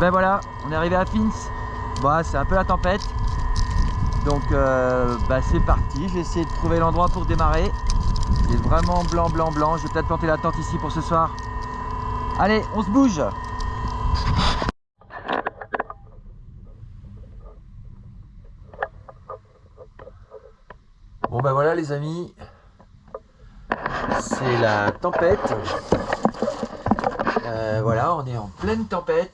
ben voilà, on est arrivé à Fins. Bon, c'est un peu la tempête. Donc c'est parti, je vais essayer de trouver l'endroit pour démarrer. C'est vraiment blanc, blanc, blanc. Je vais peut-être planter la tente ici pour ce soir. Allez, on se bouge. Bon ben voilà les amis, c'est la tempête. Voilà, on est en pleine tempête.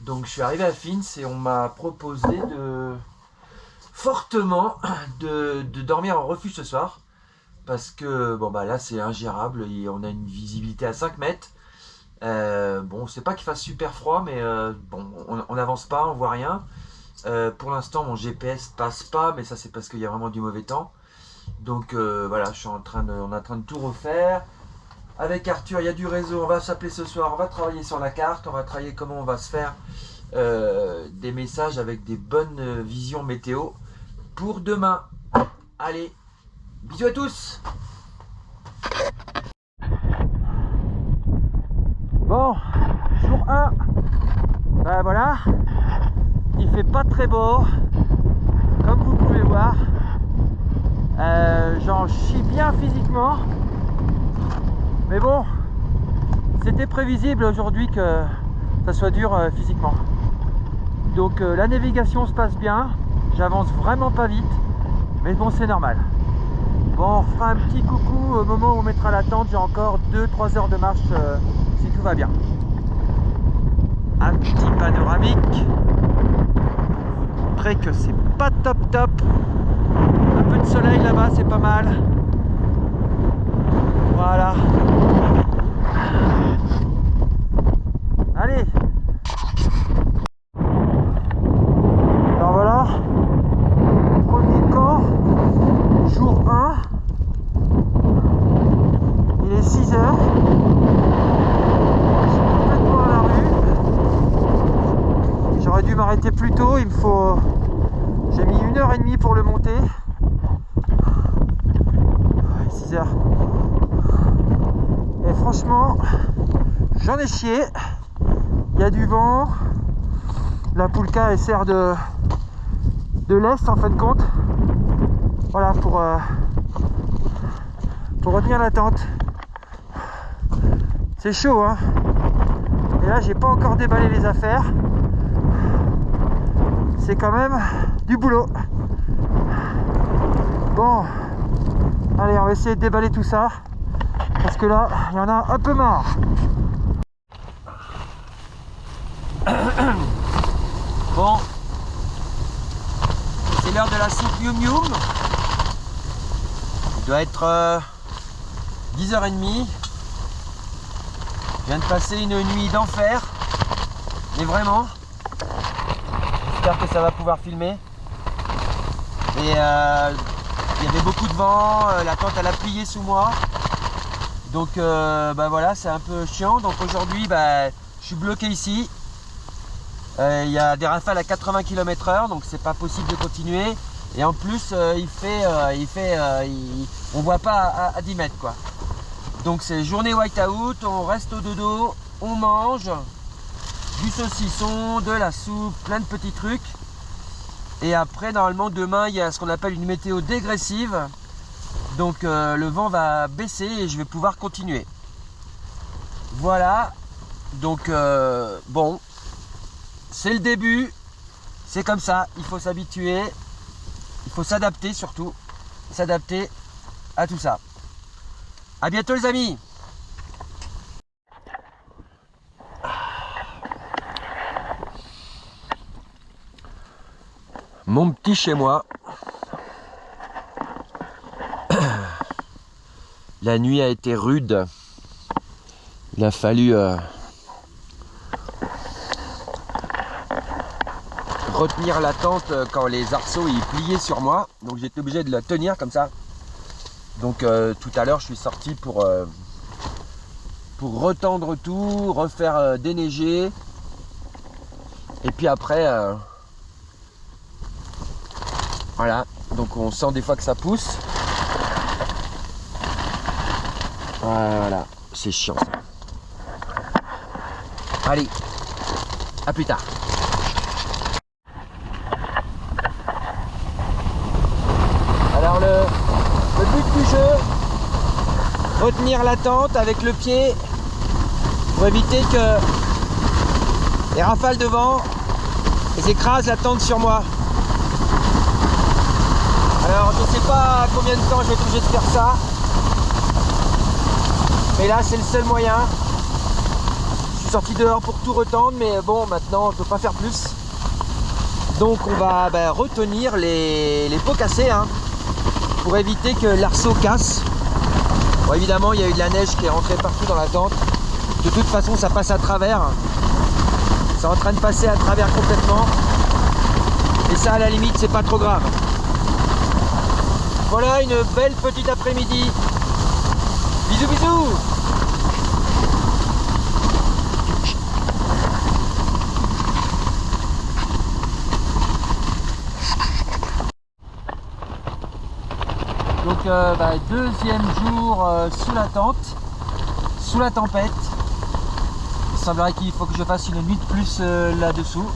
Donc je suis arrivé à Fins et on m'a proposé fortement de dormir en refuge ce soir. Parce que bon bah là c'est ingérable et on a une visibilité à 5 mètres. Bon, c'est pas qu'il fasse super froid, mais bon, on n'avance pas, on voit rien. Pour l'instant mon GPS passe pas, mais ça c'est parce qu'il y a vraiment du mauvais temps. Donc voilà, on est en train de tout refaire. Avec Arthur, il y a du réseau, on va s'appeler ce soir, on va travailler sur la carte, on va travailler comment on va se faire des messages avec des bonnes visions météo pour demain. Allez, bisous à tous. Bon, jour 1, ben voilà, il fait pas très beau, comme vous pouvez voir. J'en chie bien physiquement, mais bon, c'était prévisible aujourd'hui que ça soit dur physiquement. Donc la navigation se passe bien, j'avance vraiment pas vite, mais bon, c'est normal. Bon, on fera un petit coucou au moment où on mettra la tente. J'ai encore 2-3 heures de marche si tout va bien. Un petit panoramique pour vous montrer que c'est pas top top. Un peu de soleil là-bas, c'est pas mal. Voilà. Allez. Alors voilà. Premier camp. Jour 1. Il est 6 heures. Je suis complètement à la rue. J'aurais dû m'arrêter plus tôt. Il me faut... J'ai mis 1h30 pour le monter. 6 heures. Et franchement, j'en ai chié. Il y a du vent. La Poulka elle sert de l'est en fin de compte. Voilà pour retenir la tente. C'est chaud hein. Et là j'ai pas encore déballé les affaires. C'est quand même du boulot. Bon, allez, on va essayer de déballer tout ça parce que là il y en a un peu marre. Bon, c'est l'heure de la soupe Yum Yum. Il doit être 10h30. Je viens de passer une nuit d'enfer, mais vraiment. J'espère que ça va pouvoir filmer. Et il y avait beaucoup de vent, la tente elle a plié sous moi. Donc voilà, c'est un peu chiant. Donc aujourd'hui, je suis bloqué ici. Il y a des rafales à 80 km/h, donc c'est pas possible de continuer. Et en plus, on voit pas à 10 mètres quoi. Donc c'est journée white-out, on reste au dodo, on mange du saucisson, de la soupe, plein de petits trucs. Et après, normalement, demain, il y a ce qu'on appelle une météo dégressive. Donc le vent va baisser et je vais pouvoir continuer. Voilà. Donc bon, c'est le début. C'est comme ça, il faut s'habituer. Il faut s'adapter surtout. S'adapter à tout ça. À bientôt les amis. Mon petit chez moi. La nuit a été rude. Il a fallu retenir la tente quand les arceaux y pliaient sur moi. Donc j'étais obligé de la tenir comme ça. Donc tout à l'heure je suis sorti pour retendre tout, refaire déneiger. Et puis après, voilà. Donc on sent des fois que ça pousse. Voilà, c'est chiant ça. Allez, À plus tard. Alors le but du jeu, retenir la tente avec le pied pour éviter que les rafales de vent écrasent la tente sur moi. Alors je ne sais pas combien de temps je vais être obligé de faire ça, mais là c'est le seul moyen. Je suis sorti dehors pour tout retendre, mais bon, maintenant on ne peut pas faire plus. Donc on va retenir les pots cassés, hein, pour éviter que l'arceau casse. Bon, évidemment il y a eu de la neige qui est rentrée partout dans la tente. De toute façon ça passe à travers. C'est en train de passer à travers complètement. Et ça à la limite c'est pas trop grave. Voilà une belle petite après-midi. Bisous bisous. Donc deuxième jour sous la tente, sous la tempête. Il semblerait qu'il faut que je fasse une nuit de plus là-dessous.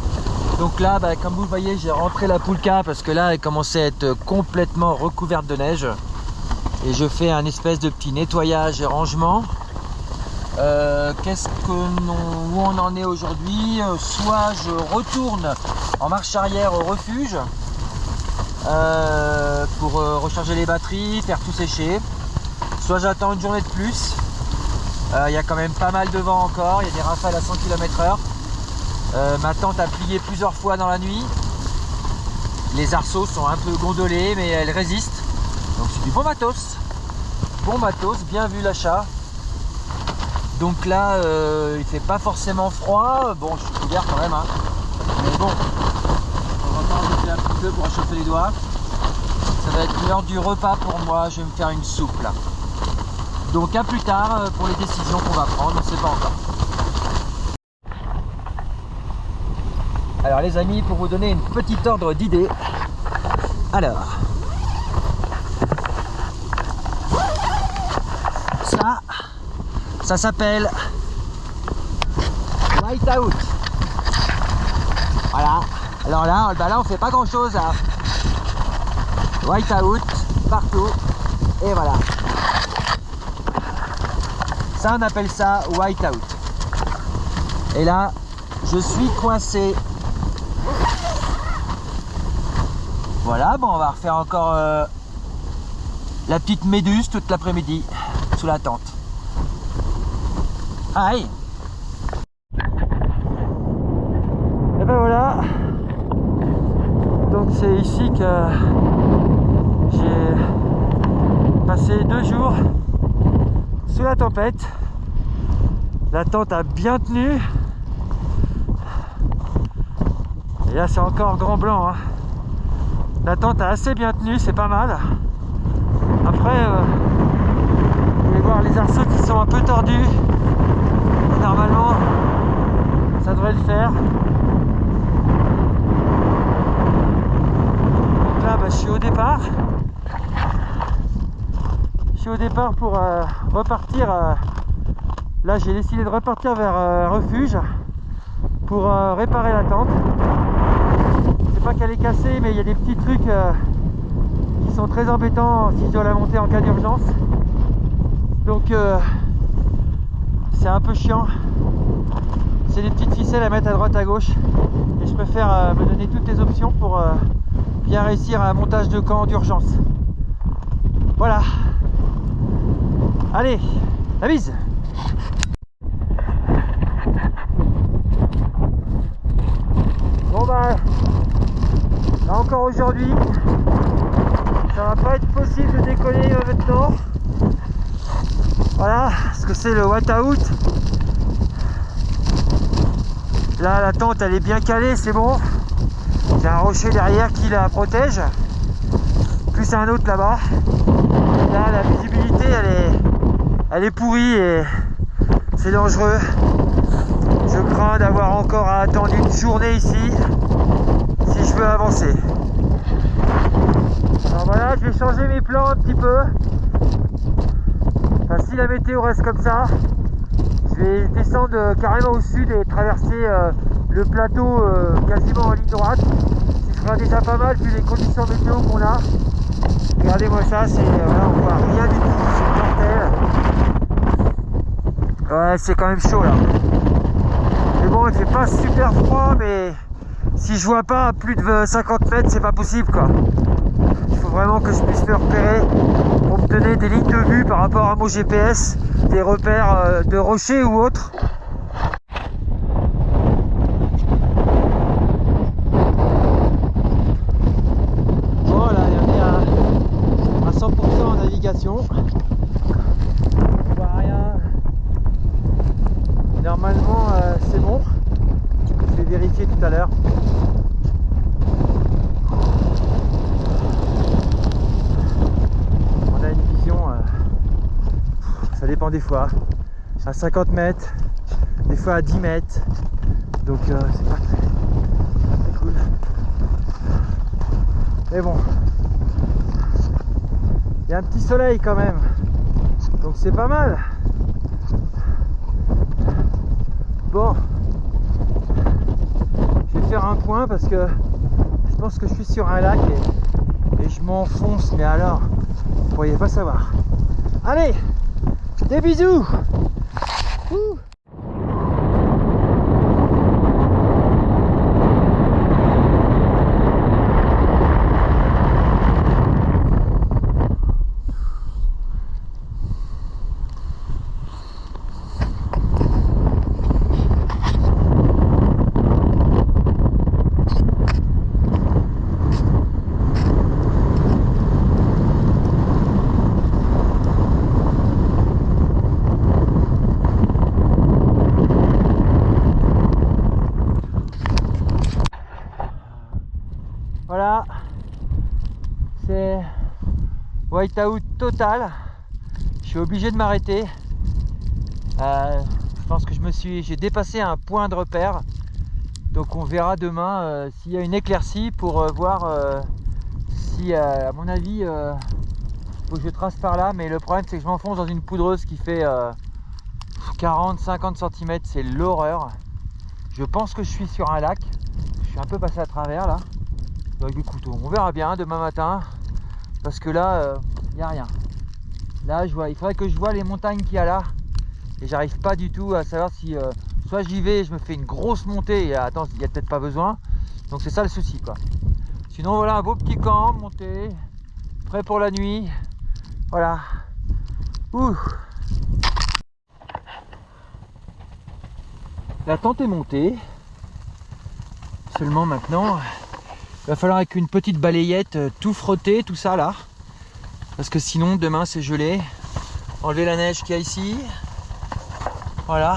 Donc là, comme vous le voyez, j'ai rentré la poulka parce que là, elle commençait à être complètement recouverte de neige. Et je fais un espèce de petit nettoyage et rangement. Où on en est aujourd'hui? Soit je retourne en marche arrière au refuge pour recharger les batteries, faire tout sécher. Soit j'attends une journée de plus. Il y a quand même pas mal de vent encore, il y a des rafales à 100 km/h. Ma tente a plié plusieurs fois dans la nuit. Les arceaux sont un peu gondolés, mais elles résistent. Donc c'est du bon matos. Bon matos, bien vu l'achat. Donc là, il fait pas forcément froid. Bon, je suis couvert quand même, hein. Mais bon, on va encore jeter un petit peu pour réchauffer les doigts. Ça va être l'heure du repas pour moi. Je vais me faire une soupe là. Donc à plus tard pour les décisions qu'on va prendre, on ne sait pas encore. Alors les amis, pour vous donner une petite ordre d'idée, alors ça s'appelle Whiteout. Voilà. Alors là on fait pas grand chose, hein. Whiteout partout et voilà. Ça on appelle ça whiteout. Et là je suis coincé. Voilà, bon on va refaire encore la petite méduse toute l'après-midi sous la tente. Aïe. Et ben voilà. Donc c'est ici que j'ai passé 2 jours sous la tempête. La tente a bien tenu. Et là c'est encore grand blanc, hein. La tente a assez bien tenu, c'est pas mal. Après vous pouvez voir les arceaux qui sont un peu tordus. Et normalement ça devrait le faire. Donc là je suis au départ. Je suis au départ pour repartir. Là j'ai décidé de repartir vers un refuge pour réparer la tente. C'est pas qu'elle est cassée, mais il y a des petits trucs qui sont très embêtants si je dois la monter en cas d'urgence. Donc c'est un peu chiant. C'est des petites ficelles à mettre à droite à gauche. Et je préfère me donner toutes les options pour bien réussir un montage de camp d'urgence. Voilà. Allez, la bise. Bon bah, là encore aujourd'hui, ça va pas être possible de décoller maintenant. Voilà, parce que c'est le whiteout. Là la tente elle est bien calée, c'est bon. J'ai un rocher derrière qui la protège. Plus un autre là-bas. Là la visibilité elle est pourrie et c'est dangereux. Je crains d'avoir encore à attendre une journée ici si je veux avancer. Alors voilà, je vais changer mes plans un petit peu. Enfin, si la météo reste comme ça, je vais descendre carrément au sud et traverser le plateau quasiment en ligne droite. Ce sera déjà pas mal vu les conditions météo qu'on a. Regardez-moi ça, c'est voilà, on voit rien du tout, c'est mortel. Ouais, c'est quand même chaud là. Mais bon, il fait pas super froid, mais si je vois pas à plus de 50 mètres, c'est pas possible quoi. Il faut vraiment que je puisse me repérer pour me donner des lignes de vue par rapport à mon GPS, des repères de rochers ou autres. Bon là, on est à 100% en navigation. On voit rien. Normalement, c'est bon. Je vais vérifier tout à l'heure. On a une vision, ça dépend des fois, à 50 mètres, des fois à 10 mètres. Donc c'est pas très cool. Mais bon, il y a un petit soleil quand même. Donc c'est pas mal. Bon, je vais faire un point parce que je pense que je suis sur un lac et je m'enfonce, mais alors, vous ne pourriez pas savoir. Allez, des bisous. Ouh. Voilà, c'est white-out total. Je suis obligé de m'arrêter. Je pense que j'ai dépassé un point de repère. Donc on verra demain s'il y a une éclaircie pour voir si, à mon avis, faut que je trace par là. Mais le problème, c'est que je m'enfonce dans une poudreuse qui fait 40-50 cm. C'est l'horreur. Je pense que je suis sur un lac. Je suis un peu passé à travers là. Avec du couteau. On verra bien demain matin parce que là il n'y a rien. Là il faudrait que je vois les montagnes qu'il y a là et j'arrive pas du tout à savoir si soit j'y vais et je me fais une grosse montée et attends, il n'y a peut-être pas besoin, donc c'est ça le souci quoi. Sinon voilà un beau petit camp monté, prêt pour la nuit. Voilà. Ouh. La tente est montée, seulement maintenant il va falloir avec une petite balayette tout frotter, tout ça là. Parce que sinon demain c'est gelé. Enlever la neige qu'il y a ici. Voilà.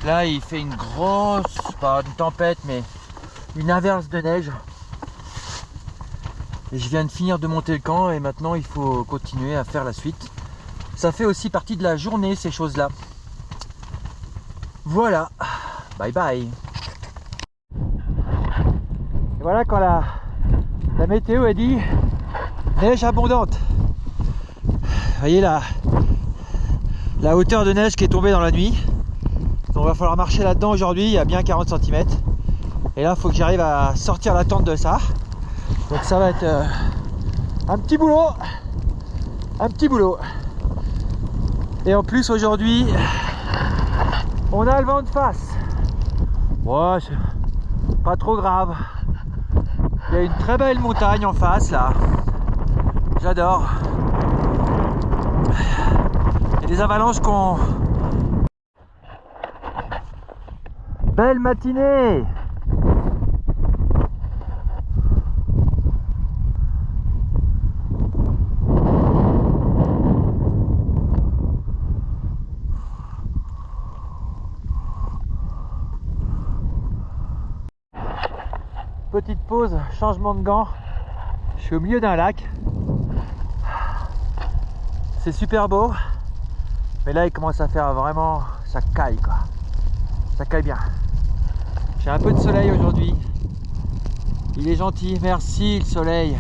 Là il fait une grosse, pas une tempête mais une averse de neige. Et je viens de finir de monter le camp et maintenant il faut continuer à faire la suite. Ça fait aussi partie de la journée ces choses là. Voilà. Bye bye. Et voilà quand la météo a dit neige abondante. Vous voyez la hauteur de neige qui est tombée dans la nuit. Donc il va falloir marcher là-dedans aujourd'hui, il y a bien 40 cm. Et là il faut que j'arrive à sortir la tente de ça. Donc ça va être un petit boulot. Un petit boulot. Et en plus aujourd'hui, on a le vent de face. Ouais, c'est pas trop grave. Il y a une très belle montagne en face là. J'adore. Il y a des avalanches qu'on... Belle matinée. Petite pause, changement de gants. Je suis au milieu d'un lac. C'est super beau. Mais là il commence à faire vraiment... ça caille quoi. Ça caille bien. J'ai un peu de soleil aujourd'hui. Il est gentil, merci le soleil.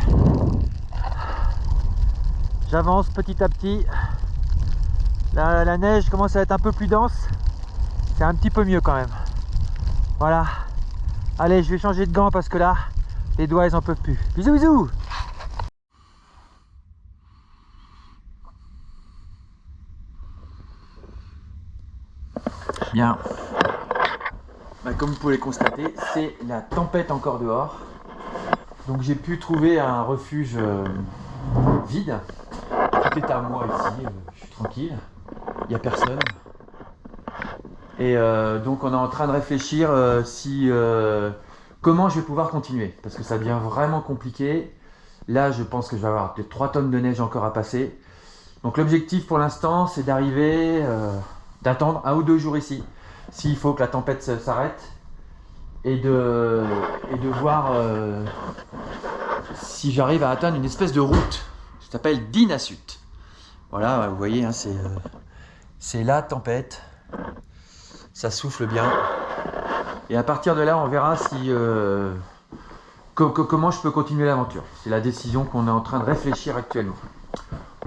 J'avance petit à petit. La neige commence à être un peu plus dense. C'est un petit peu mieux quand même. Voilà. Allez, je vais changer de gants parce que là, les doigts ils en peuvent plus. Bisous bisous. Bien. Bah, comme vous pouvez le constater, c'est la tempête encore dehors. Donc j'ai pu trouver un refuge vide. Tout est à moi ici, je suis tranquille. Il n'y a personne. Et donc on est en train de réfléchir comment je vais pouvoir continuer. Parce que ça devient vraiment compliqué. Là je pense que je vais avoir 3 tonnes de neige encore à passer. Donc l'objectif pour l'instant c'est d'arriver, d'attendre 1 ou 2 jours ici. S'il faut que la tempête s'arrête. Et de voir si j'arrive à atteindre une espèce de route. Ça s'appelle Dinasut. Voilà, vous voyez, hein, c'est la tempête. Ça souffle bien. Et à partir de là, on verra si comment je peux continuer l'aventure. C'est la décision qu'on est en train de réfléchir actuellement.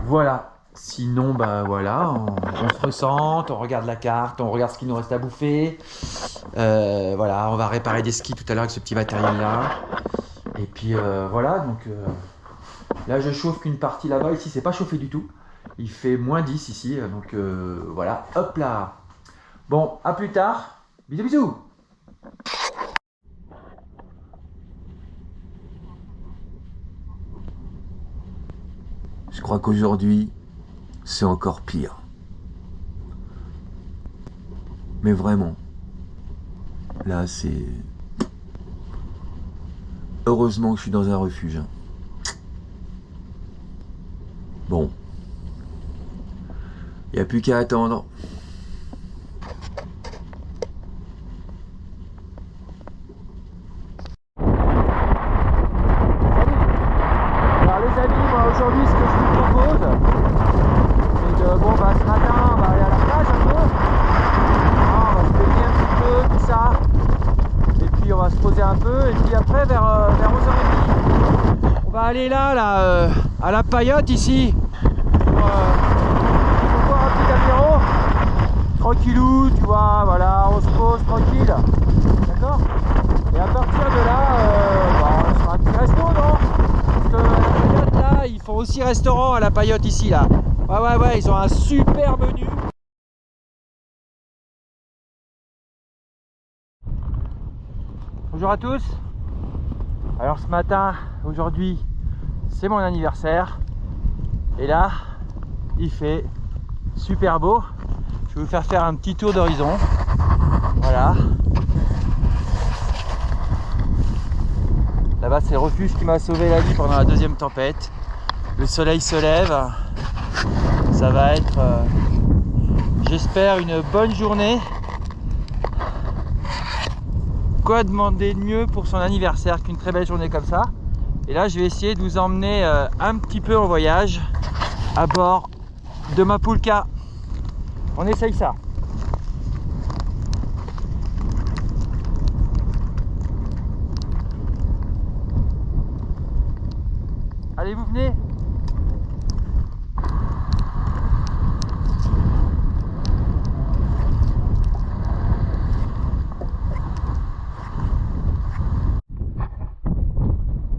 Voilà. Sinon, bah voilà, on se ressente, on regarde la carte, on regarde ce qu'il nous reste à bouffer. Voilà, on va réparer des skis tout à l'heure avec ce petit matériel là. Et puis voilà, donc là je chauffe qu'une partie là-bas. Ici, c'est pas chauffé du tout. Il fait moins 10 ici, donc voilà, hop là. Bon, à plus tard. Bisous bisous. Je crois qu'aujourd'hui, c'est encore pire. Mais vraiment, là c'est... Heureusement que je suis dans un refuge. Hein. Bon. Il n'y a plus qu'à attendre. Alors les amis, moi aujourd'hui ce que je vous propose, c'est de, bon bah ce matin on va aller à la plage un peu, on va se baigner un petit peu, tout ça, et puis on va se poser un peu, et puis après vers 11h30, on va aller là à la Paillote ici, pour boire un petit apéro, tranquillou, tu vois, voilà, on se pose tranquille, d'accord? Et à partir de là, on sera un petit resto, non? Parce que la Paillote là, ils font aussi restaurant à la Paillote ici là. Ouais, ils ont un super menu. Bonjour à tous. Alors ce matin, aujourd'hui, c'est mon anniversaire. Et là, il fait super beau. Je vais vous faire un petit tour d'horizon. Voilà. Là-bas, c'est le refuge qui m'a sauvé la vie pendant la deuxième tempête. Le soleil se lève. Ça va être, j'espère, une bonne journée. Quoi demander de mieux pour son anniversaire qu'une très belle journée comme ça? Et là, je vais essayer de vous emmener un petit peu en voyage à bord de ma Pulka. On essaye ça. Allez, vous venez?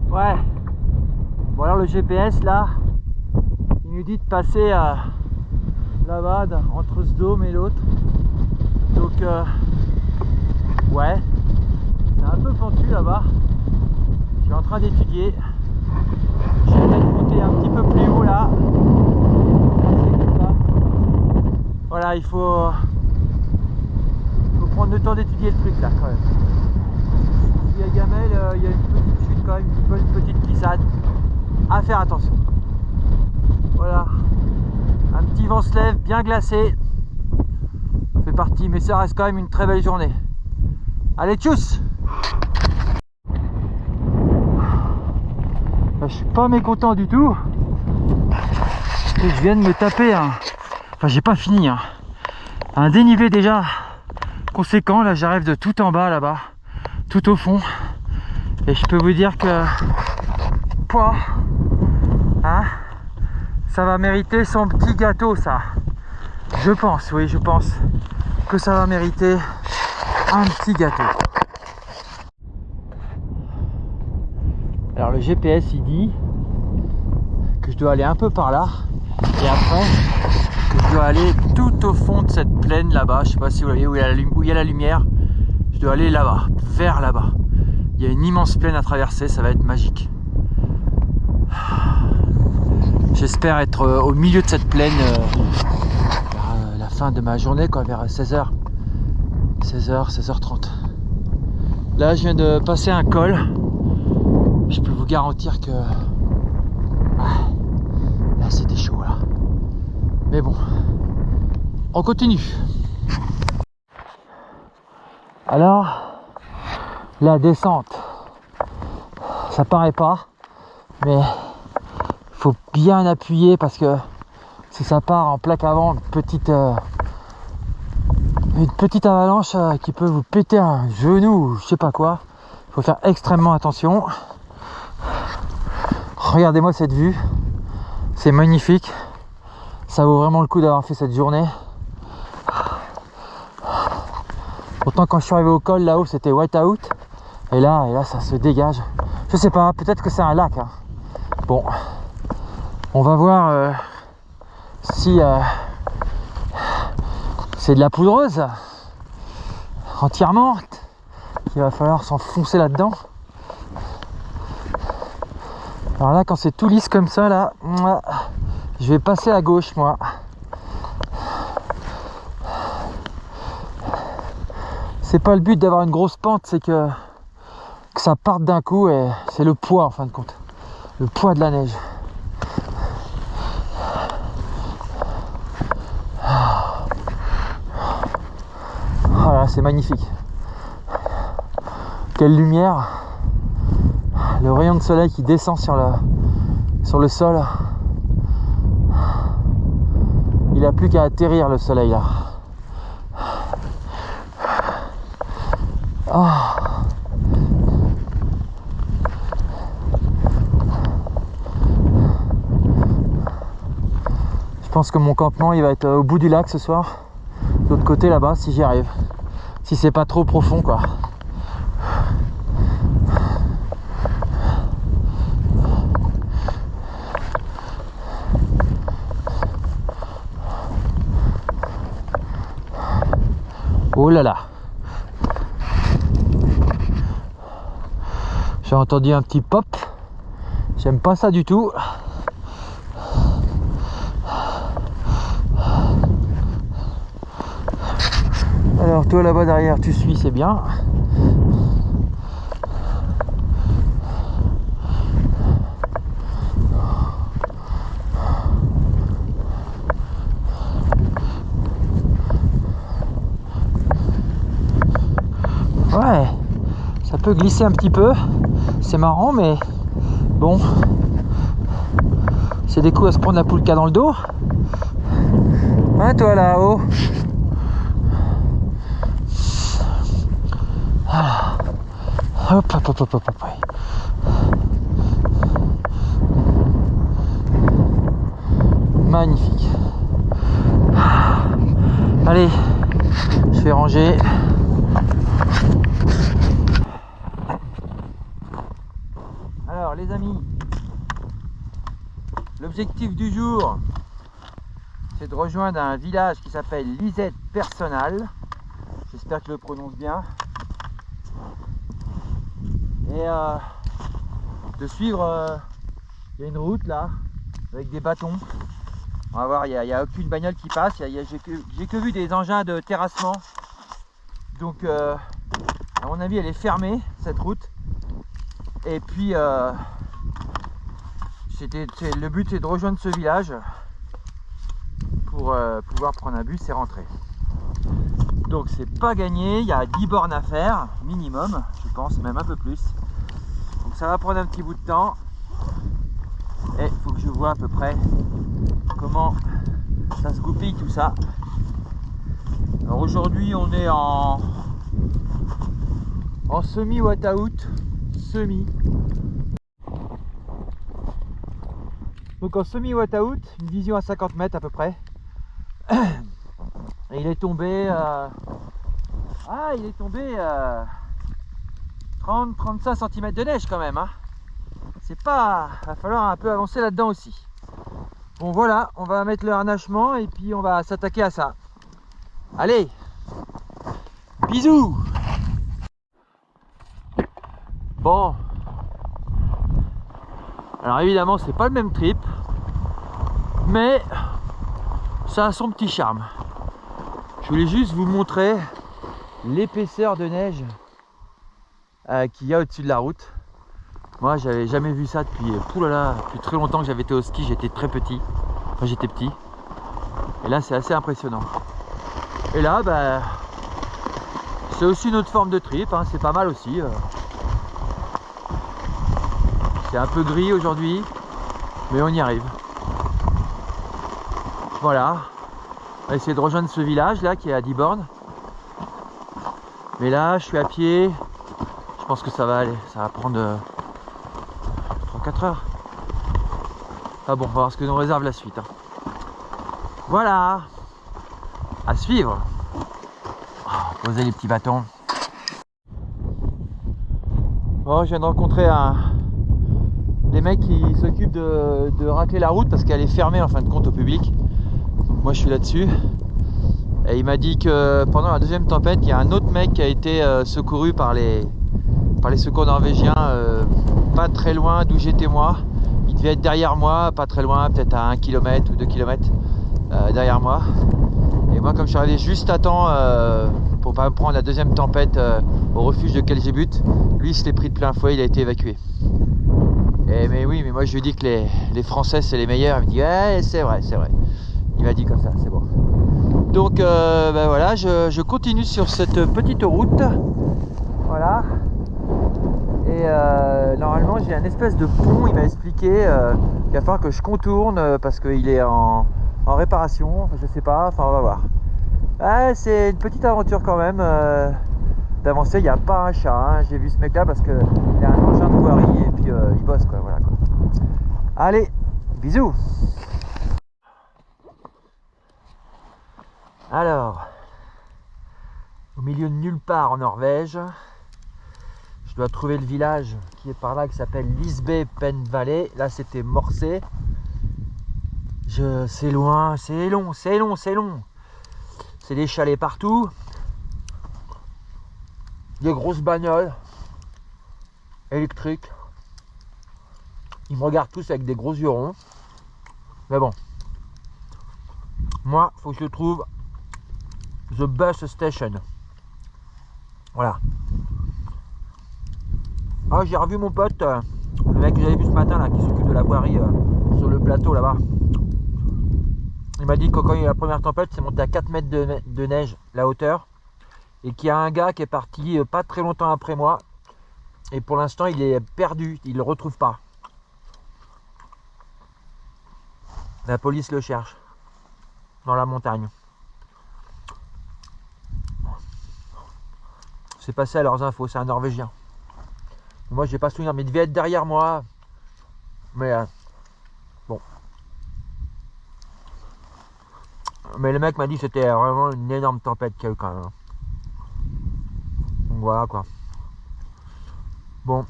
Ouais. Bon alors le GPS là, il nous dit de passer là-bas entre ce dôme et l'autre. Donc ouais, c'est un peu pentu là-bas. Je suis en train d'étudier. Je vais peut-être monter un petit peu plus haut là. Voilà, il faut prendre le temps d'étudier le truc là quand même. Ici à Gamel, il y a une petite chute quand même, une petite glissade. À faire attention. Voilà. Un petit vent se lève, bien glacé. C'est parti, mais ça reste quand même une très belle journée. Allez, tchuss! Je suis pas mécontent du tout. Et je viens de me taper enfin, j'ai pas fini. Un dénivelé déjà conséquent. Là, j'arrive de tout en bas là-bas, tout au fond. Et je peux vous dire que ça va mériter son petit gâteau, ça. Je pense, oui, je pense que ça va mériter un petit gâteau. le GPS il dit que je dois aller un peu par là et après que je dois aller tout au fond de cette plaine là-bas. Je sais pas si vous voyez où il y a la lumière. Je dois aller là-bas, vers là-bas. Il y a une immense plaine à traverser, ça va être magique. J'espère être au milieu de cette plaine vers la fin de ma journée, quoi, vers 16h. 16h30. Là, je viens de passer un col. Je peux vous garantir que là, c'était chaud là. Mais bon, on continue. Alors, la descente, ça paraît pas, mais faut bien appuyer parce que si ça part en plaque avant, une petite avalanche qui peut vous péter un genou ou je sais pas quoi. Il faut faire extrêmement attention. Regardez-moi cette vue, c'est magnifique. Ça vaut vraiment le coup d'avoir fait cette journée. Pourtant quand je suis arrivé au col là-haut c'était white out. Et là ça se dégage. Je sais pas, peut-être que c'est un lac. Hein. Bon, on va voir si c'est de la poudreuse entièrement. Il va falloir s'enfoncer là-dedans. Alors là quand c'est tout lisse comme ça là, je vais passer à gauche moi. C'est pas le but d'avoir une grosse pente, c'est que ça parte d'un coup et c'est le poids en fin de compte. Le poids de la neige. Voilà, c'est magnifique. Quelle lumière. Le rayon de soleil qui descend sur le sol. Il n'a plus qu'à atterrir le soleil là. Oh. Je pense que mon campement il va être au bout du lac ce soir. De l'autre côté là-bas si j'y arrive. Si c'est pas trop profond quoi. Oh là là. J'ai entendu un petit pop. J'aime pas ça du tout. Alors toi là-bas derrière tu suis, c'est bien. Ouais, ça peut glisser un petit peu. C'est marrant mais bon. C'est des coups à se prendre la poulka dans le dos. Hein toi là-haut. Voilà. Hop, hop, hop, hop, hop, hop. Magnifique. Allez, je vais ranger. Alors les amis, l'objectif du jour, c'est de rejoindre un village qui s'appelle Lisette Personnal. J'espère que je le prononce bien. Et de suivre, il y a une route là, avec des bâtons. On va voir, il n'y a aucune bagnole qui passe, j'ai que vu des engins de terrassement. Donc à mon avis elle est fermée cette route. Et puis le but c'est de rejoindre ce village pour pouvoir prendre un bus et rentrer. Donc c'est pas gagné, il y a 10 bornes à faire minimum, je pense, même un peu plus. Donc ça va prendre un petit bout de temps. Et il faut que je vois à peu près comment ça se goupille tout ça. Alors aujourd'hui on est en semi-wataout. Donc en semi-wataout, une vision à 50 mètres à peu près. Et il est tombé 30-35 cm de neige quand même, hein. c'est pas... va falloir un peu avancer là-dedans aussi. Bon voilà, on va mettre le harnachement et puis on va s'attaquer à ça. Allez, bisous. Bon, alors évidemment c'est pas le même trip, mais ça a son petit charme. Je voulais juste vous montrer l'épaisseur de neige qu'il y a au-dessus de la route. Moi j'avais jamais vu ça depuis, depuis très longtemps que j'avais été au ski. J'étais très petit, enfin j'étais petit, et là c'est assez impressionnant. Et là bah, c'est aussi une autre forme de trip, hein. C'est pas mal aussi. C'est un peu gris aujourd'hui, mais on y arrive. Voilà, on va essayer de rejoindre ce village là qui est à 10 bornes. Mais là je suis à pied, je pense que ça va aller, ça va prendre 3-4 heures. Ah bon, on va voir ce que nous réserve la suite, hein. Voilà, à suivre. Poser les petits bâtons. Bon, je viens de rencontrer des mecs qui s'occupent de racler la route parce qu'elle est fermée en fin de compte au public. Donc moi je suis là-dessus. Et il m'a dit que pendant la deuxième tempête, il y a un autre mec qui a été secouru par les secours norvégiens pas très loin d'où j'étais moi. Il devait être derrière moi, pas très loin, peut-être à 1 km ou 2 km derrière moi. Et moi comme je suis arrivé juste à temps pour pas me prendre la deuxième tempête au refuge de Kelgebut, lui il se l'est pris de plein fouet, il a été évacué. Mais oui, mais moi je lui ai dit que les Français c'est les meilleurs. Il me dit ouais, c'est vrai, c'est vrai. Il m'a dit comme ça, c'est bon. Donc ben voilà, je continue sur cette petite route. Voilà. Et normalement j'ai un espèce de pont, il m'a expliqué qu'il va falloir que je contourne parce qu'il est en réparation, je sais pas, enfin on va voir. Ouais, c'est une petite aventure quand même d'avancer, il n'y a pas un chat, hein. J'ai vu ce mec là parce qu'il a un engin de voirie et puis il bosse quoi, voilà quoi. Allez, bisous. Alors, au milieu de nulle part en Norvège, je dois trouver le village qui est par là, qui s'appelle Lisbey-Penn-Valley. Là c'était Morsay. C'est loin, c'est long, c'est long, c'est long. C'est des chalets partout. Des grosses bagnoles électriques. Ils me regardent tous avec des gros yeux ronds. Mais bon. Moi, faut que je trouve The Bus Station. Voilà. Ah, j'ai revu mon pote, le mec que j'avais vu ce matin là, qui s'occupe de la voirie sur le plateau là-bas. Il m'a dit que quand il y a eu la première tempête, c'est monté à 4 mètres de neige, la hauteur. Et qu'il y a un gars qui est parti pas très longtemps après moi. Et pour l'instant, il est perdu, il ne le retrouve pas. La police le cherche. Dans la montagne. C'est passé à leurs infos, c'est un Norvégien. Moi, j'ai pas souvenir, mais il devait être derrière moi. Mais bon. Mais le mec m'a dit que c'était vraiment une énorme tempête qu'il y a eu quand même. Donc voilà quoi. Bon,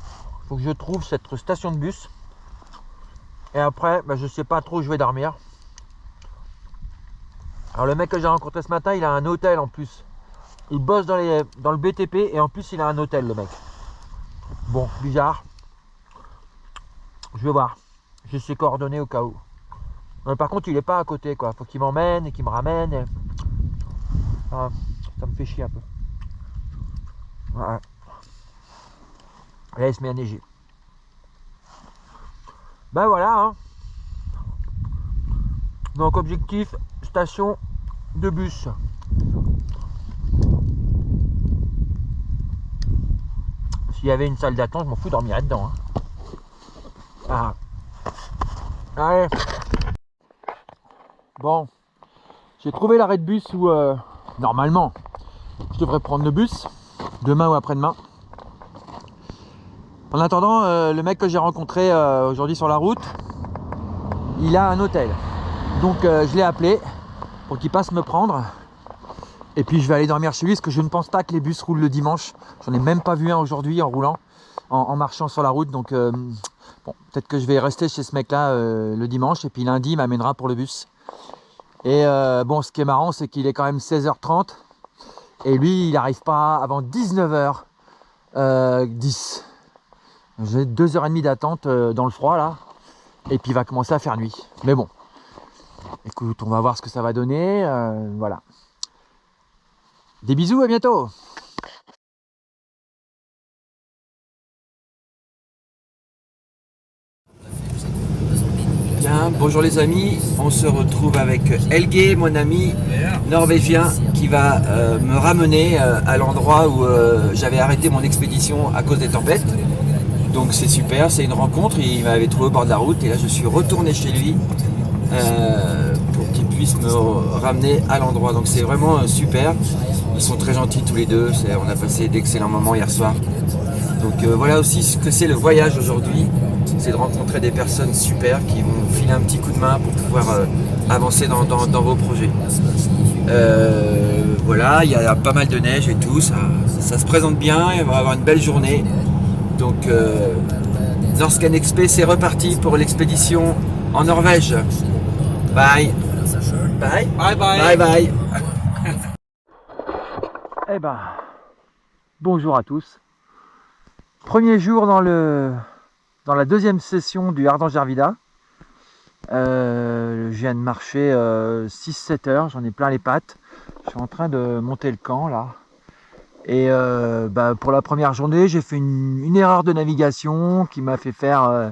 faut que je trouve cette station de bus. Et après, bah, je sais pas trop où je vais dormir. Alors le mec que j'ai rencontré ce matin, il a un hôtel en plus. Il bosse dans le BTP et en plus il a un hôtel le mec. Bon, bizarre. Je vais voir. J'ai ses coordonnées au cas où. Mais par contre il est pas à côté quoi. Faut qu'il m'emmène et qu'il me ramène. Et... Ah, ça me fait chier un peu. Ouais. Et là il se met à neiger. Ben voilà hein. Donc objectif, station de bus. S'il y avait une salle d'attente, je m'en fous, dormirais dedans. Hein. Ah. Allez. Bon, j'ai trouvé l'arrêt de bus où normalement je devrais prendre le bus demain ou après-demain. En attendant, le mec que j'ai rencontré aujourd'hui sur la route, il a un hôtel. Donc je l'ai appelé pour qu'il passe me prendre. Et puis je vais aller dormir chez lui parce que je ne pense pas que les bus roulent le dimanche. J'en ai même pas vu un aujourd'hui en roulant, en marchant sur la route. Donc Bon, peut-être que je vais rester chez ce mec-là le dimanche et puis lundi, il m'amènera pour le bus. Et bon, ce qui est marrant, c'est qu'il est quand même 16h30 et lui, il n'arrive pas avant 19h10. J'ai 2h30 d'attente dans le froid là et puis il va commencer à faire nuit. Mais bon, écoute, on va voir ce que ça va donner. Voilà. Des bisous, à bientôt. Bien, bonjour les amis, on se retrouve avec Helge, mon ami norvégien, qui va me ramener à l'endroit où j'avais arrêté mon expédition à cause des tempêtes. Donc c'est super, c'est une rencontre, il m'avait trouvé au bord de la route et là je suis retourné chez lui pour qu'il puisse me ramener à l'endroit. Donc c'est vraiment super, ils sont très gentils tous les deux, on a passé d'excellents moments hier soir. Donc voilà aussi ce que c'est le voyage aujourd'hui, c'est de rencontrer des personnes super qui vont filer un petit coup de main pour pouvoir avancer dans vos projets. Voilà, il y a pas mal de neige et tout, ça se présente bien, on va avoir une belle journée. Donc Norscan Exp, c'est reparti pour l'expédition en Norvège. Bye. Bye. Bye bye. Bye bye. Eh ben, bonjour à tous. Premier jour dans la deuxième session du Hardangervidda. Je viens de marcher 6-7 heures, j'en ai plein les pattes. Je suis en train de monter le camp là. Et pour la première journée, j'ai fait une erreur de navigation qui m'a fait faire...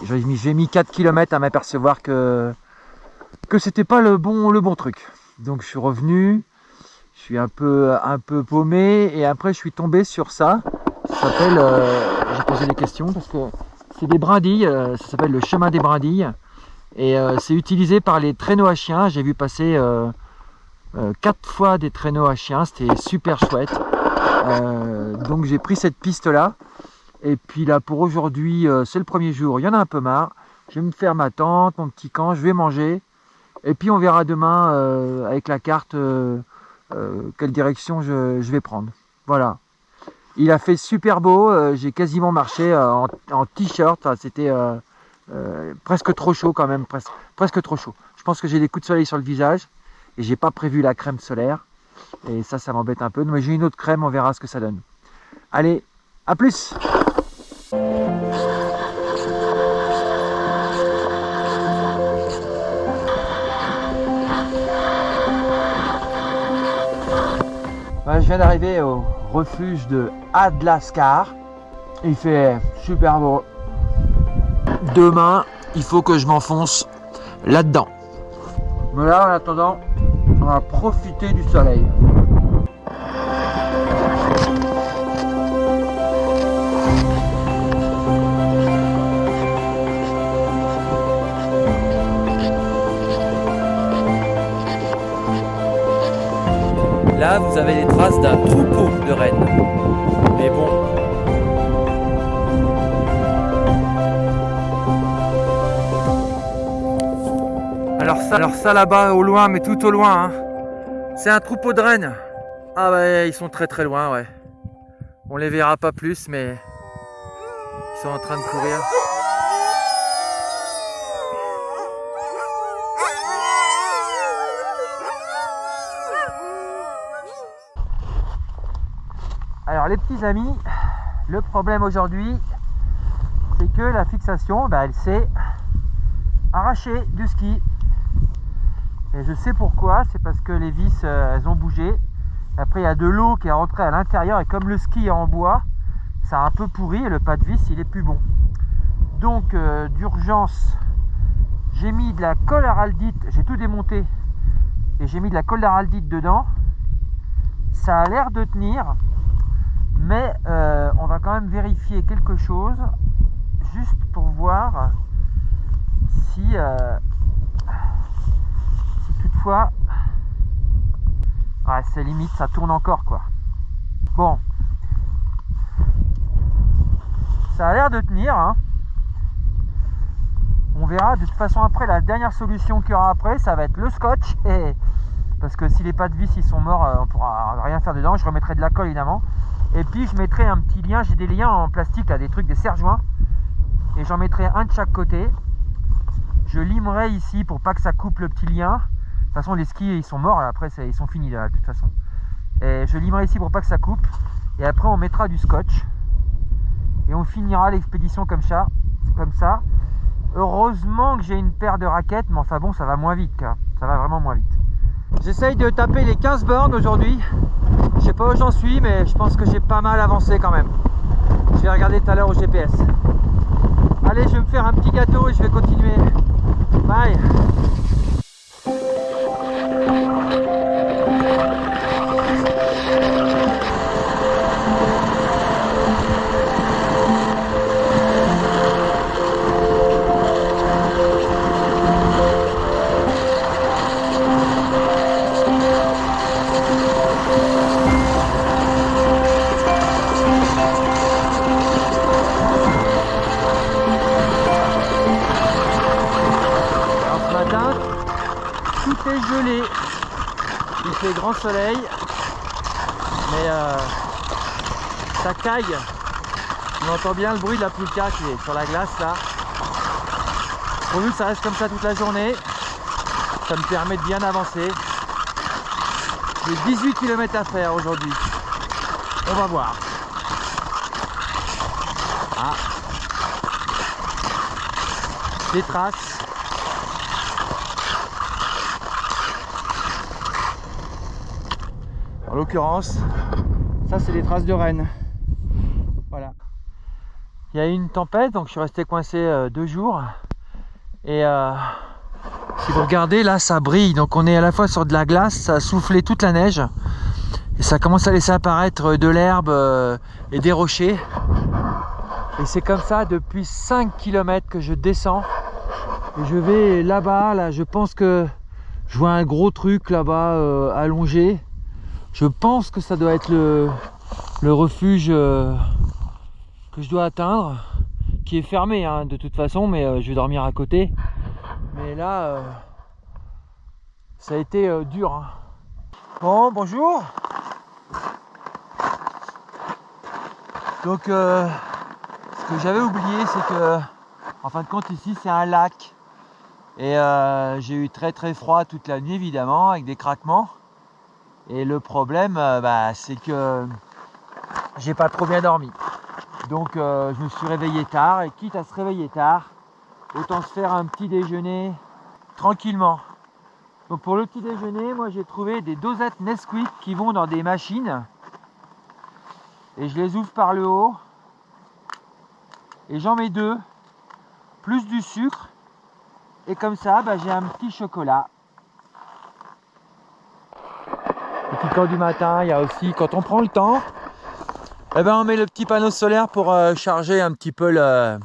j'ai mis 4 km à m'apercevoir que c'était pas le bon truc. Donc je suis revenu, je suis un peu paumé et après je suis tombé sur ça. Ça s'appelle... j'ai posé des questions parce que c'est des brindilles, ça s'appelle le chemin des brindilles. Et c'est utilisé par les traîneaux à chiens. J'ai vu passer 4 fois des traîneaux à chiens, c'était super chouette. Donc j'ai pris cette piste là. Et puis là pour aujourd'hui, c'est le premier jour, il y en a un peu marre. Je vais me faire ma tente, mon petit camp, je vais manger. Et puis on verra demain avec la carte quelle direction je vais prendre. Voilà. Il a fait super beau, j'ai quasiment marché en t-shirt, c'était presque trop chaud quand même, presque trop chaud. Je pense que j'ai des coups de soleil sur le visage et j'ai pas prévu la crème solaire. Et ça m'embête un peu, mais j'ai une autre crème, on verra ce que ça donne. Allez, à plus! Je viens d'arriver au refuge de Adlaskar. Il fait super beau. Demain, il faut que je m'enfonce là-dedans. Mais là, en attendant, on va profiter du soleil. Là, vous avez les traces d'un troupeau de rennes. Mais bon. Alors ça là-bas au loin, mais tout au loin, hein, c'est un troupeau de rennes. Ah ouais, ils sont très très loin, ouais. On les verra pas plus, mais ils sont en train de courir. Alors les petits amis, le problème aujourd'hui, c'est que la fixation, elle s'est arrachée du ski. Et je sais pourquoi, c'est parce que les vis elles ont bougé. Après il y a de l'eau qui est rentrée à l'intérieur et comme le ski est en bois, ça a un peu pourri et le pas de vis il est plus bon. Donc d'urgence, j'ai mis de la colle araldite, j'ai tout démonté et j'ai mis de la colle araldite dedans. Ça a l'air de tenir, mais on va quand même vérifier quelque chose juste pour voir si toutefois ouais, c'est limite, ça tourne encore quoi. Bon, ça a l'air de tenir, hein. On verra de toute façon après. La dernière solution qu'il y aura après, ça va être le scotch, et parce que si les pas de vis ils sont morts, on pourra rien faire dedans. Je remettrai de la colle évidemment, et puis je mettrai un petit lien, j'ai des liens en plastique là, des trucs, des serre-joints et j'en mettrai un de chaque côté. Je limerai ici pour pas que ça coupe le petit lien. De toute façon les skis ils sont morts là, après ils sont finis là de toute façon. Et je limerai ici pour pas que ça coupe. Et après on mettra du scotch. Et on finira l'expédition comme ça. Heureusement que j'ai une paire de raquettes, mais enfin bon ça va moins vite. Ça va vraiment moins vite. J'essaye de taper les 15 bornes aujourd'hui. Je sais pas où j'en suis, mais je pense que j'ai pas mal avancé quand même. Je vais regarder tout à l'heure au GPS. Allez, je vais me faire un petit gâteau et je vais continuer. Bye. Tout est gelé, il fait grand soleil, mais ça caille. On entend bien le bruit de la Pulka qui est sur la glace là. Pourvu que ça reste comme ça toute la journée, ça me permet de bien avancer. J'ai 18 km à faire aujourd'hui, on va voir. Ah. Des traces. En l'occurrence, ça c'est des traces de rennes. Voilà. Il y a eu une tempête, donc je suis resté coincé 2 jours. Et si vous regardez, là ça brille. Donc on est à la fois sur de la glace, ça a soufflé toute la neige. Et ça commence à laisser apparaître de l'herbe et des rochers. Et c'est comme ça depuis 5 km que je descends. Et je vais là-bas, là je pense que je vois un gros truc là-bas allongé. Je pense que ça doit être le refuge que je dois atteindre, qui est fermé hein, de toute façon, mais je vais dormir à côté. Mais là, ça a été dur. Hein. Bon, bonjour. Donc, ce que j'avais oublié, c'est que, en fin de compte, ici, c'est un lac. Et j'ai eu très très froid toute la nuit, évidemment, avec des craquements. Et le problème, c'est que j'ai pas trop bien dormi. Donc je me suis réveillé tard, et quitte à se réveiller tard, autant se faire un petit déjeuner tranquillement. Donc pour le petit déjeuner, moi j'ai trouvé des dosettes Nesquik qui vont dans des machines. Et je les ouvre par le haut. Et j'en mets 2, plus du sucre. Et comme ça, j'ai un petit chocolat. Et puis quand du matin, il y a aussi, quand on prend le temps, on met le petit panneau solaire pour charger un petit peu la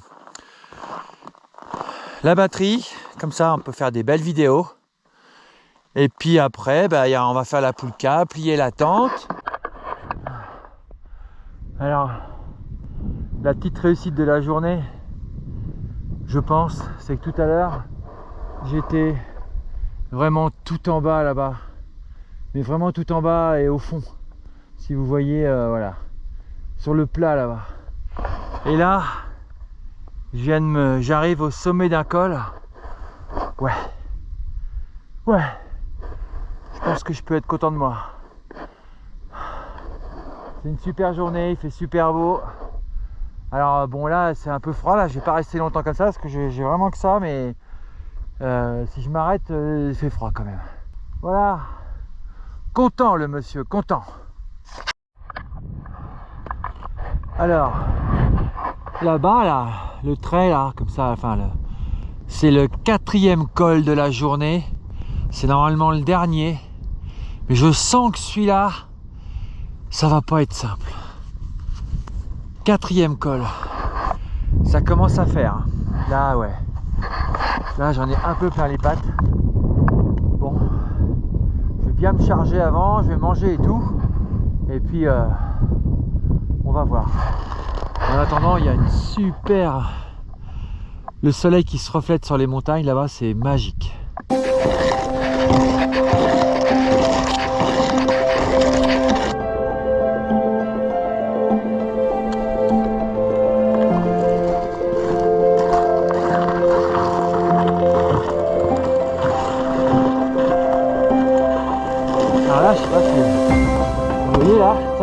batterie. Comme ça, on peut faire des belles vidéos. Et puis après, on va faire la Pulka, plier la tente. Alors, la petite réussite de la journée, je pense, c'est que tout à l'heure, j'étais vraiment tout en bas là-bas. Mais vraiment tout en bas et au fond, si vous voyez, voilà, sur le plat là-bas. Et là, j'arrive au sommet d'un col. Ouais, je pense que je peux être content de moi. C'est une super journée, il fait super beau. Alors bon là, c'est un peu froid là, je vais pas rester longtemps comme ça parce que j'ai vraiment que ça, mais si je m'arrête, il fait froid quand même. Voilà. Content le monsieur, content. Alors, là-bas, là, le trait, là, comme ça, enfin, c'est le 4e col de la journée. C'est normalement le dernier. Mais je sens que celui-là, ça va pas être simple. 4e col. Ça commence à faire. Hein. Là, ouais. Là, j'en ai un peu plein les pattes. Bon. Je vais bien me charger avant, je vais manger et tout. Et puis, on va voir. En attendant, il y a une super... Le soleil qui se reflète sur les montagnes, là-bas, c'est magique.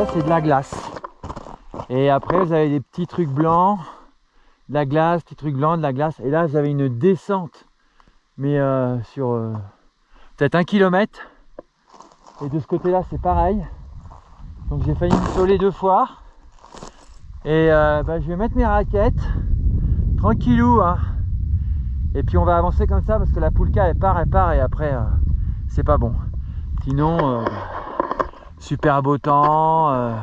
Ça c'est de la glace. Et après vous avez des petits trucs blancs, de la glace, petits trucs blancs, de la glace. Et là vous avez une descente, mais sur peut-être 1 km. Et de ce côté-là c'est pareil. Donc j'ai failli me soler 2 fois. Et je vais mettre mes raquettes, tranquillou, hein. Et puis on va avancer comme ça parce que la poulka elle part et après c'est pas bon. Sinon, super beau temps.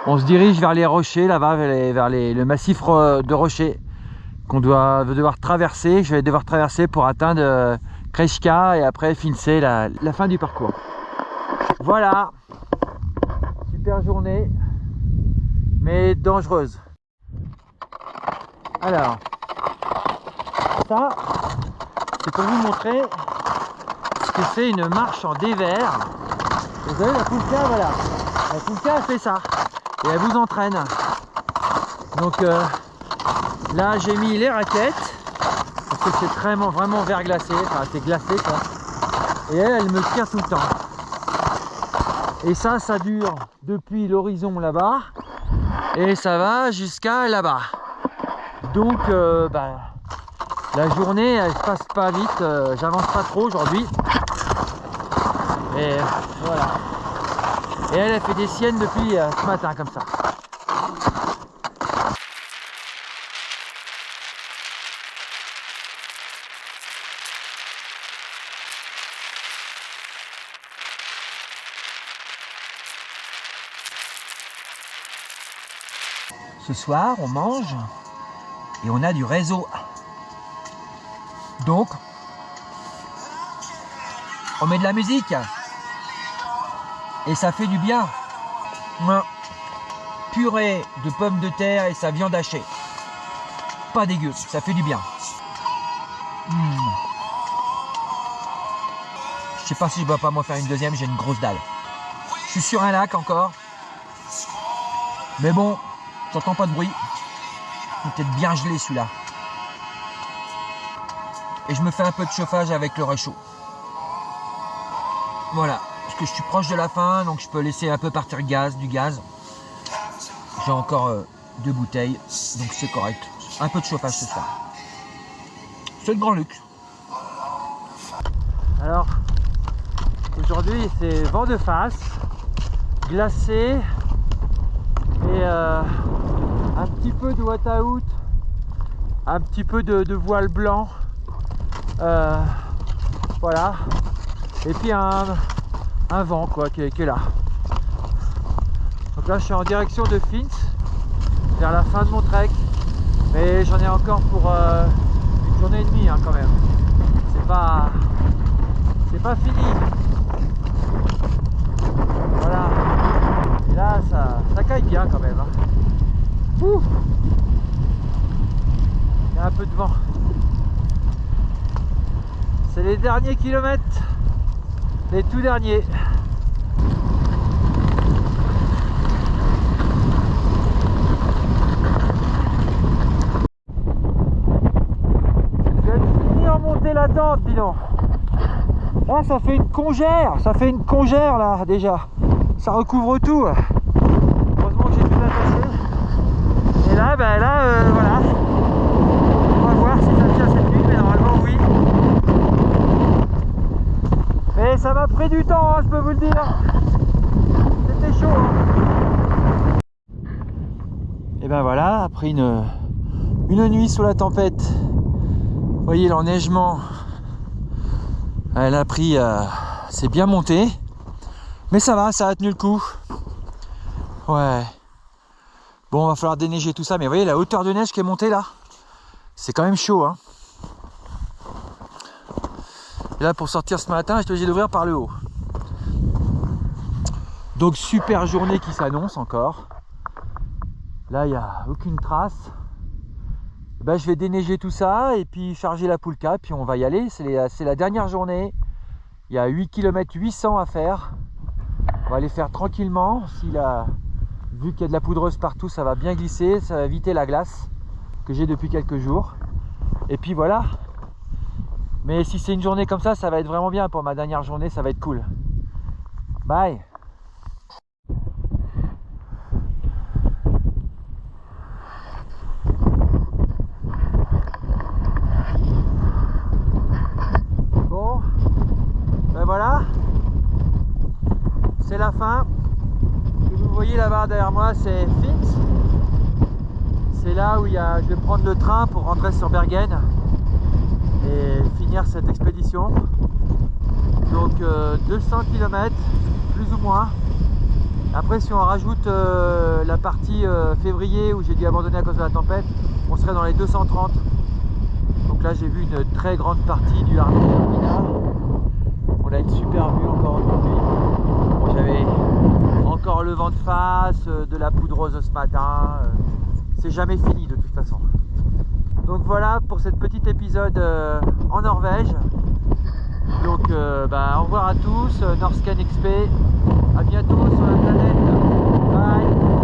On se dirige vers les rochers là-bas, vers le massif de rochers qu'on va devoir traverser. Je vais devoir traverser pour atteindre Kreshka et après Finse, la fin du parcours. Voilà, super journée, mais dangereuse. Alors, ça, c'est pour vous montrer ce que c'est une marche en dévers. Vous avez la poulka, voilà. La poulka, elle fait ça. Et elle vous entraîne. Donc là, j'ai mis les raquettes. Parce que c'est vraiment verglacé. Enfin, c'est glacé, quoi. Et elle me tire tout le temps. Et ça dure depuis l'horizon là-bas. Et ça va jusqu'à là-bas. Donc, la journée, elle se passe pas vite. J'avance pas trop aujourd'hui. Et voilà. Et elle fait des siennes depuis ce matin comme ça. Ce soir, on mange et on a du réseau. Donc, on met de la musique. Et ça fait du bien. Purée de pommes de terre et sa viande hachée. Pas dégueu, ça fait du bien. Je sais pas si je dois pas m'en faire une deuxième, j'ai une grosse dalle. Je suis sur un lac encore. Mais bon, j'entends pas de bruit. Il est peut-être bien gelé celui-là. Et je me fais un peu de chauffage avec le réchaud. Voilà. Que je suis proche de la fin, donc je peux laisser un peu partir du gaz. J'ai encore 2 bouteilles, donc c'est correct. Un peu de chauffage ce soir. C'est le grand luxe. Alors, aujourd'hui c'est vent de face, glacé et un petit peu de wat-out, un petit peu de voile blanc. Voilà. Et puis un vent quoi qui est là. Donc là je suis en direction de Finse, vers la fin de mon trek, mais j'en ai encore pour une journée et demie, hein, quand même. C'est pas fini. Voilà. Et là ça caille bien quand même, hein. Ouh. Il y a un peu de vent. C'est les derniers kilomètres. Les tout derniers. Je vais finir monter la tente, dis donc. Là, ça fait une congère là déjà. Ça recouvre tout. Heureusement que j'ai tout attaché. Et là, voilà. On va voir si ça tient cette nuit, mais normalement oui. Mais ça m'a pris du temps, hein, je peux vous le dire. C'était chaud. Hein. Et ben voilà, après une nuit sous la tempête, vous voyez l'enneigement, elle a pris, c'est bien monté. Mais ça va, ça a tenu le coup. Ouais. Bon, va falloir déneiger tout ça, mais vous voyez la hauteur de neige qui est montée là, c'est quand même chaud, hein. Et là, pour sortir ce matin, j'étais obligé d'ouvrir par le haut. Donc, super journée qui s'annonce encore. Là, il n'y a aucune trace. Ben, je vais déneiger tout ça et puis charger la poulka. Puis on va y aller. C'est la dernière journée. Il y a 8 km 800 à faire. On va les faire tranquillement. Vu qu'il y a de la poudreuse partout, ça va bien glisser. Ça va éviter la glace que j'ai depuis quelques jours. Et puis voilà. Mais si c'est une journée comme ça va être vraiment bien pour ma dernière journée, ça va être cool. Bye. c'est la fin. Ce que vous voyez là-bas derrière moi, c'est Finns. C'est là où je vais prendre le train pour rentrer sur Bergen et finir cette expédition. Donc 200 km plus ou moins. Après, si on rajoute la partie février où j'ai dû abandonner à cause de la tempête, on serait dans les 230. Donc là, j'ai vu une très grande partie du Harlem Terminal. On a une super vue encore aujourd'hui. Bon, j'avais encore le vent de face, de la poudreuse ce matin. C'est jamais fini de toute façon. Donc voilà pour cet petit épisode en Norvège. Donc au revoir à tous, Norscan XP. À bientôt sur la planète. Bye.